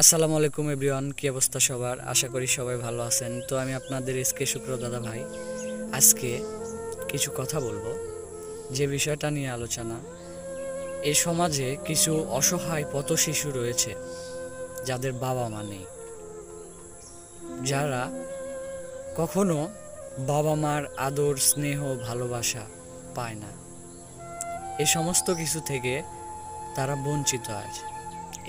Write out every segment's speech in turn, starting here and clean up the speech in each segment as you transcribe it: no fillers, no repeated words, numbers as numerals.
আসসালামু আলাইকুম এভরিওয়ান, কি অবস্থা সবার? আশা করি সবাই ভালো আছেন। তো আমি আপনাদের এসকে শুক্র দাদা ভাই আজকে কিছু কথা বলবো যে বিষয়টা নিয়ে আলোচনা। এই সমাজে কিছু অসহায় পথ শিশু রয়েছে যাদের বাবা মা নেই, যারা কখনো বাবা মার আদর, স্নেহ, ভালোবাসা পায় না। এই সমস্ত কিছু থেকে তারা বঞ্চিত আছে।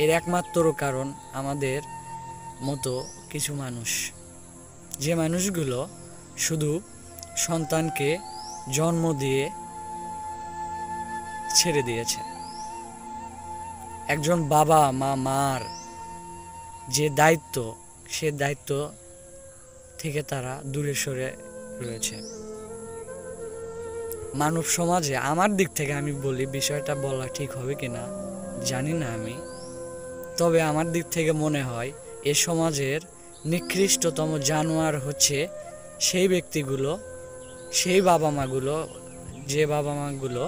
এর একমাত্র কারণ আমাদের মতো কিছু মানুষ, যে মানুষগুলো শুধু সন্তানকে জন্ম দিয়ে ছেড়ে দিয়েছে। একজন বাবা মার যে দায়িত্ব, সে দায়িত্ব থেকে তারা দূরে সরে রয়েছে। মানব সমাজে আমার দিক থেকে আমি বলি, বিষয়টা বলা ঠিক হবে কিনা জানি না আমি, তবে আমার দিক থেকে মনে হয় এ সমাজের নিকৃষ্টতম জানোয়ার হচ্ছে সেই ব্যক্তিগুলো, সেই বাবা মাগুলো, যে বাবা মাগুলো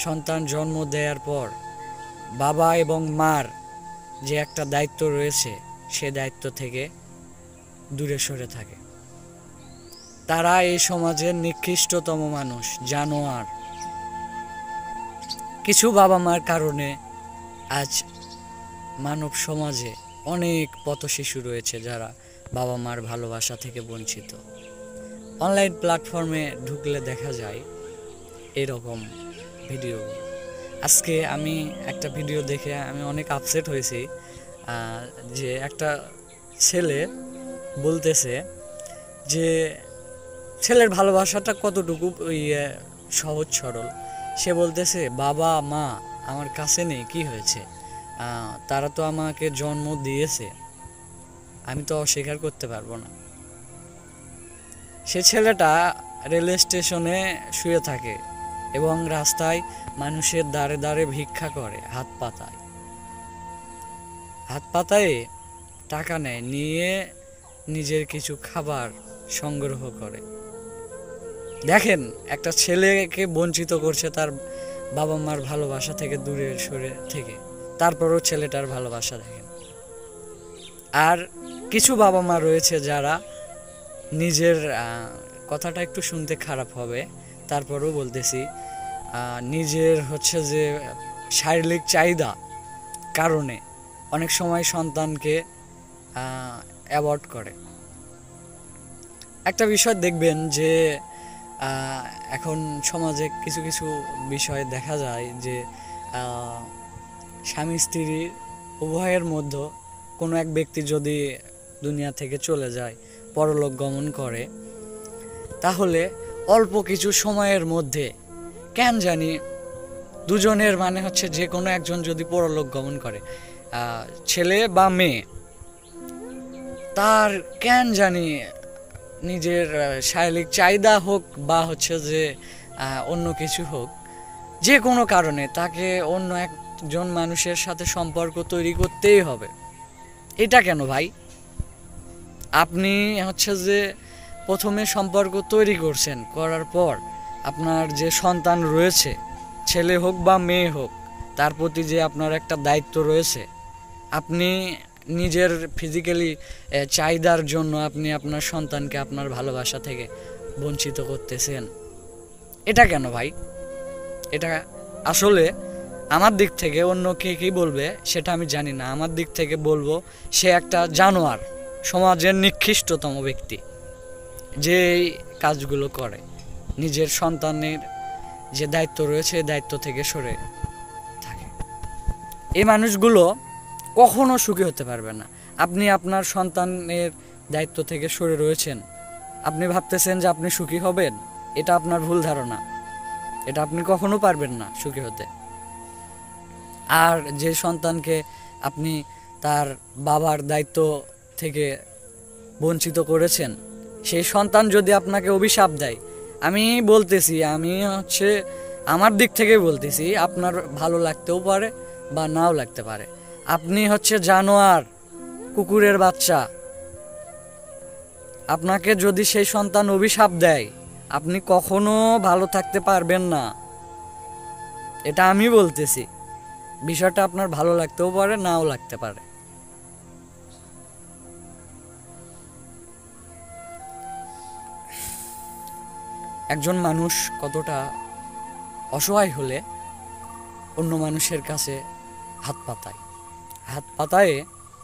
সন্তান জন্ম দেওয়ার পর বাবা এবং মার যে একটা দায়িত্ব রয়েছে সে দায়িত্ব থেকে দূরে সরে থাকে। তারা এই সমাজের নিকৃষ্টতম মানুষ, জানোয়ার। কিছু বাবা মার কারণে আজ মানব সমাজে অনেক পথ শিশু রয়েছে যারা বাবা মার ভালোবাসা থেকে বঞ্চিত। অনলাইন প্ল্যাটফর্মে ঢুকলে দেখা যায় এরকম ভিডিও। আজকে আমি একটা ভিডিও দেখে আমি অনেক আপসেট হয়েছি, যে একটা ছেলে বলতেছে যে ছেলের ভালোবাসাটা কতটুকু সহজ সরল। সে বলতেছে, বাবা মা আমার কাছে নেই, কি হয়েছে? তারা তো আমাকে জন্ম দিয়েছে, আমি তো অস্বীকার করতে পারবো না। সে ছেলেটা রেল স্টেশনে শুয়ে থাকে এবং রাস্তায় মানুষের দাঁড়ে দাঁড়ে ভিক্ষা করে, হাত পাতায় টাকা নেয়, নিয়ে নিজের কিছু খাবার সংগ্রহ করে। দেখেন, একটা ছেলেকে বঞ্চিত করছে তার বাবা মার ভালোবাসা থেকে, দূরে সরে থেকে, তারপরও ছেলেটার ভালোবাসা দেখেন। আর কিছু বাবা মা রয়েছে যারা নিজের, কথাটা একটু শুনতে খারাপ হবে, তারপরেও বলতেছি, নিজের হচ্ছে যে শারীরিক চাহিদা কারণে অনেক সময় সন্তানকে অ্যাভয়েড করে। একটা বিষয় দেখবেন যে এখন সমাজে কিছু কিছু বিষয় দেখা যায় যে স্বামী স্ত্রী উভয়ের মধ্যে কোনো এক ব্যক্তি যদি দুনিয়া থেকে চলে যায়, পরলোক গমন করে, তাহলে অল্প কিছু সময়ের মধ্যে কেন জানি দুজনের, মানে হচ্ছে যে কোনো একজন যদি পরলোক গমন করে, ছেলে বা মেয়ে, তার কেন জানি নিজের শারীরিক চাহিদা হোক বা হচ্ছে যে অন্য কিছু হোক, যে কোনো কারণে তাকে অন্য একজন মানুষের সাথে সম্পর্ক তৈরি করতেই হবে। এটা কেন ভাই? আপনি হচ্ছে যে প্রথমে সম্পর্ক তৈরি করছেন, করার পর আপনার যে সন্তান রয়েছে, ছেলে হোক বা মেয়ে হোক, তার প্রতি যে আপনার একটা দায়িত্ব রয়েছে, আপনি নিজের ফিজিক্যালি চাহিদার জন্য আপনি আপনার সন্তানকে আপনার ভালোবাসা থেকে বঞ্চিত করতেছেন। এটা কেন ভাই? এটা আসলে আমার দিক থেকে, অন্য কে কী বলবে সেটা আমি জানি না, আমার দিক থেকে বলবো সে একটা জানোয়ার, সমাজের নিকৃষ্টতম ব্যক্তি, যে কাজগুলো করে, নিজের সন্তানের যে দায়িত্ব রয়েছে দায়িত্ব থেকে সরে থাকে। এই মানুষগুলো কখনো সুখী হতে পারবে না। আপনি আপনার সন্তানের দায়িত্ব থেকে সরে রয়েছেন, আপনি ভাবতেছেন যে আপনি সুখী হবেন, এটা আপনার ভুল ধারণা। এটা আপনি কখনো পারবেন না সুখী হতে। আর যে সন্তানকে আপনি তার বাবার দায়িত্ব থেকে বঞ্চিত করেছেন, সেই সন্তান যদি আপনাকে অভিশাপ দেয়, আমি বলতেছি, আমি হচ্ছে আমার দিক থেকে বলতেছি, আপনার ভালো লাগতেও পারে বা নাও লাগতে পারে। আপনি হচ্ছে জানোয়ার, কুকুরের বাচ্চা। আপনাকে যদি সেই সন্তান অভিশাপ দেয়, আপনি কখনো ভালো থাকতে পারবেন না। এটা আমি বলতেছি। বিষয়টা আপনার ভালো লাগতেও পারে, নাও লাগতে পারে। একজন মানুষ কতটা অসহায় হলে অন্য মানুষের কাছে হাত পাতায়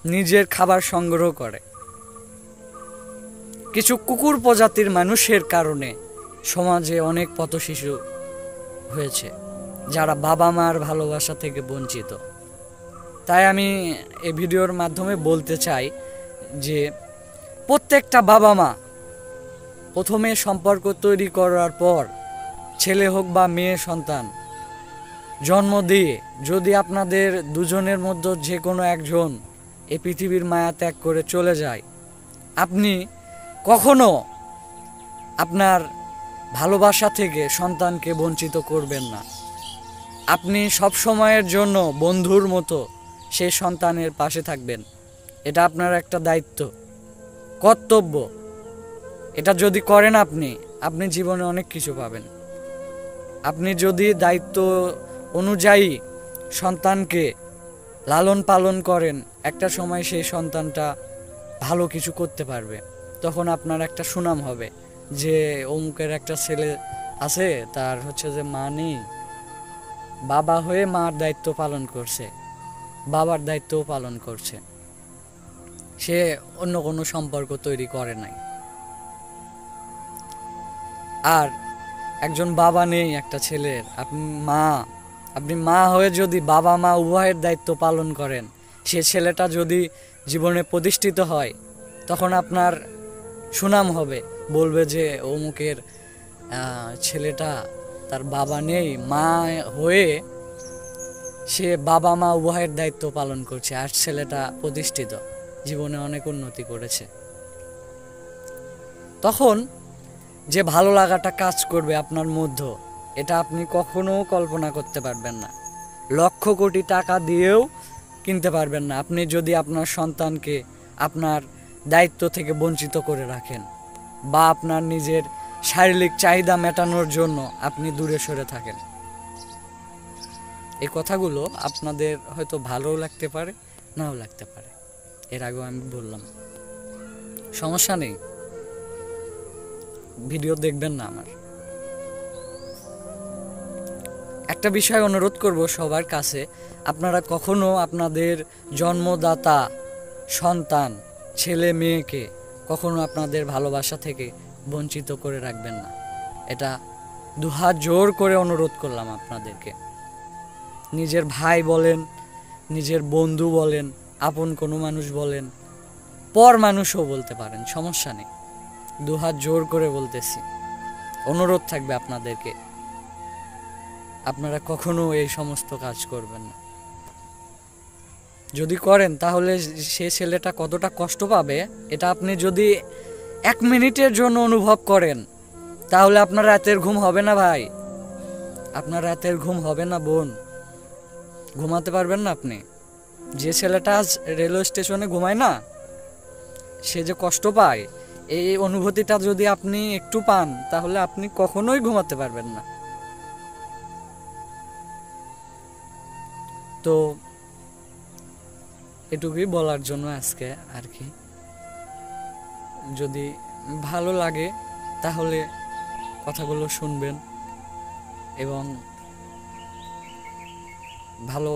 নিজের খাবার সংগ্রহ করে। কিছু কুকুর প্রজাতির মানুষের কারণে সমাজে অনেক পথশিশু হয়েছে, যারা বাবা মার ভালোবাসা থেকে বঞ্চিত। তাই আমি এই ভিডিওর মাধ্যমে বলতে চাই যে প্রত্যেকটা বাবা মা প্রথমে সম্পর্ক তৈরি করার পর ছেলে হোক বা মেয়ে সন্তান জন্ম দিয়ে যদি আপনাদের দুজনের মধ্যে যে কোনো একজন এই পৃথিবীর মায়া ত্যাগ করে চলে যায়, আপনি কখনো আপনার ভালোবাসা থেকে সন্তানকে বঞ্চিত করবেন না। আপনি সব সময়ের জন্য বন্ধুর মতো সেই সন্তানের পাশে থাকবেন। এটা আপনার একটা দায়িত্ব, কর্তব্য। এটা যদি করেন আপনি জীবনে অনেক কিছু পাবেন। আপনি যদি দায়িত্ব অনুযায়ী সন্তানকে লালন পালন করেন, একটা সময় সেই সন্তানটা ভালো কিছু করতে পারবে। তখন আপনার একটা সুনাম হবে যে অমুকের একটা ছেলে আছে, তার হচ্ছে যে মা নেই, বাবা হয়ে মার দায়িত্ব পালন করছে, বাবার দায়িত্বও পালন করছে, সে অন্য কোনো সম্পর্ক তৈরি করে নাই। আর একজন বাবা নেই একটা ছেলের, আপনি মা হয়ে যদি বাবা মা উভয়ের দায়িত্ব পালন করেন, সে ছেলেটা যদি জীবনে প্রতিষ্ঠিত হয়, তখন আপনার সুনাম হবে, বলবে যে অমুকের ছেলেটা, তার বাবা নেই, মা হয়ে সে বাবা মা উভয়ের দায়িত্ব পালন করছে, আর ছেলেটা প্রতিষ্ঠিত, জীবনে অনেক উন্নতি করেছে। তখন যে ভালো লাগাটা কাজ করবে আপনার মধ্যে, এটা আপনি কখনো কল্পনা করতে পারবেন না, লক্ষ কোটি টাকা দিয়েও কিনতে পারবেন না। আপনি যদি আপনার সন্তানকে আপনার দায়িত্ব থেকে বঞ্চিত করে রাখেন, বা আপনার নিজের শারীরিক চাহিদা মেটানোর জন্য আপনি দূরে সরে থাকেন। এই কথাগুলো আপনাদের হয়তো ভালোও লাগতে পারে, নাও লাগতে পারে, এর আগেও আমি বললাম। সমস্যা নেই, ভিডিও দেখবেন না আমার। একটা বিষয় অনুরোধ করব সবার কাছে, আপনারা কখনো আপনাদের জন্মদাতা সন্তান ছেলে মেয়েকে কখনো আপনাদের ভালোবাসা থেকে বঞ্চিত করে রাখবেন না। এটা দুহাত জোর করে অনুরোধ করলাম আপনাদেরকে। নিজের ভাই বলেন, নিজের বন্ধু বলেন, আপন কোনো মানুষ বলেন, পর মানুষও বলতে পারেন, সমস্যা নেই। দুহাত জোর করে বলতেছি, অনুরোধ থাকবে আপনাদেরকে, আপনারা কখনো এই সমস্ত কাজ করবেন না। যদি করেন তাহলে সে ছেলেটা কতটা কষ্ট পাবে, এটা আপনি যদি 1 মিনিটের জন্য অনুভব করেন, তাহলে আপনার রাতের ঘুম হবে না ভাই, আপনার রাতের ঘুম হবে না বোন, ঘুমাতে পারবেন না আপনি। যে ছেলেটা আজ রেলওয়ে স্টেশনে ঘুমায় না, সে যে কষ্ট পায়, এই অনুভূতিটা যদি আপনি একটু পান, তাহলে আপনি কখনোই ঘুমাতে পারবেন না। তো এটুকুই বলার জন্য আজকে আর কি। যদি ভালো লাগে তাহলে কথাগুলো শুনবেন এবং ভালো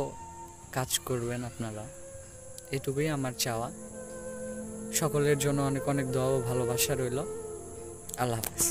কাজ করবেন আপনারা, এটুকুই আমার চাওয়া। সকলের জন্য অনেক অনেক দোয়া ও ভালোবাসা রইল। আল্লাহ হাফেজ।